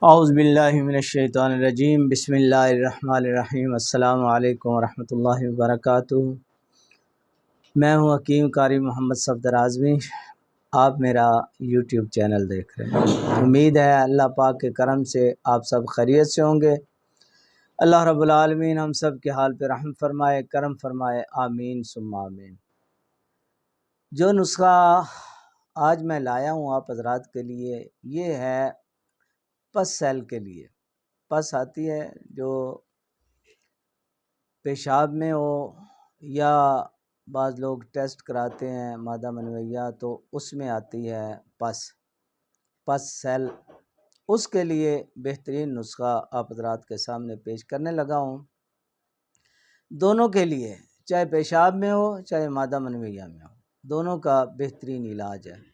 اعوذ باللہ من الشیطان الرجیم، بسم اللہ الرحمن الرحیم۔ السلام علیکم ورحمۃ اللہ وبرکاتہ۔ میں ہوں حکیم قاری محمد صفدر اعظمی۔ آپ میرا یوٹیوب چینل دیکھ رہے ہیں۔ امید ہے اللہ پاک کے کرم سے آپ سب خیریت سے ہوں گے۔ اللہ رب العالمین ہم سب کے حال پہ رحم فرمائے، کرم فرمائے، آمین ثم آمین۔ جو نسخہ آج میں لایا ہوں آپ حضرات کے لیے، یہ ہے پس سیل کے لیے۔ پس آتی ہے جو پیشاب میں ہو، یا بعض لوگ ٹیسٹ کراتے ہیں مادہ منویہ تو اس میں آتی ہے پس سیل۔ اس کے لیے بہترین نسخہ آپ حضرات کے سامنے پیش کرنے لگا ہوں۔ دونوں کے لیے، چاہے پیشاب میں ہو چاہے مادہ منویہ میں ہو، دونوں کا بہترین علاج ہے۔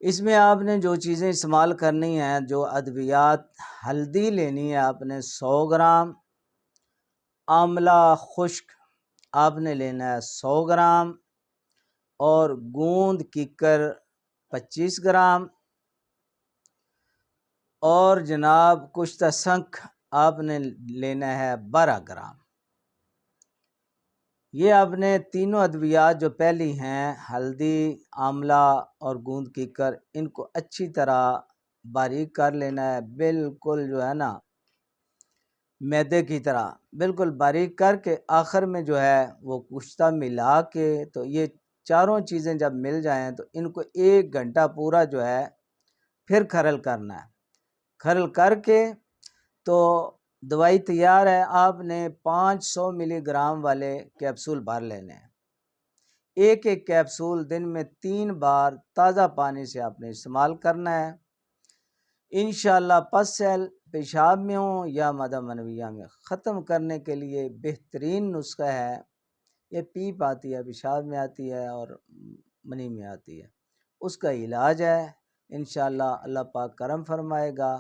اس میں آپ نے جو چیزیں استعمال کرنی ہیں، جو ادویات، ہلدی لینی ہے آپ نے 100 گرام، آملہ خشک آپ نے لینا ہے 100 گرام، اور گوند کیکر 25 گرام، اور جناب کشتہ سنکھ آپ نے لینا ہے 12 گرام۔ یہ آپ نے تینوں ادویات جو پہلی ہیں، ہلدی، آملہ اور گوند کیکر، ان کو اچھی طرح باریک کر لینا ہے، بالکل جو ہے نا میدے کی طرح بالکل باریک کر کے آخر میں جو ہے وہ کشتہ ملا کے، تو یہ چاروں چیزیں جب مل جائیں تو ان کو 1 گھنٹہ پورا جو ہے پھر کھرل کرنا ہے۔ کھرل کر کے تو دوائی تیار ہے۔ آپ نے 500 ملی گرام والے کیپسول بھر لینے ہیں۔ ایک کیپسول دن میں 3 بار تازہ پانی سے آپ نے استعمال کرنا ہے۔ انشاءاللہ پس سیل پیشاب میں ہوں یا مادہ منویہ میں، ختم کرنے کے لیے بہترین نسخہ ہے۔ یہ پیپ آتی ہے، پیشاب میں آتی ہے اور منی میں آتی ہے، اس کا علاج ہے۔ انشاءاللہ اللہ پاک کرم فرمائے گا۔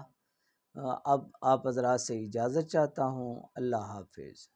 اب آپ حضرات سے اجازت چاہتا ہوں۔ اللہ حافظ۔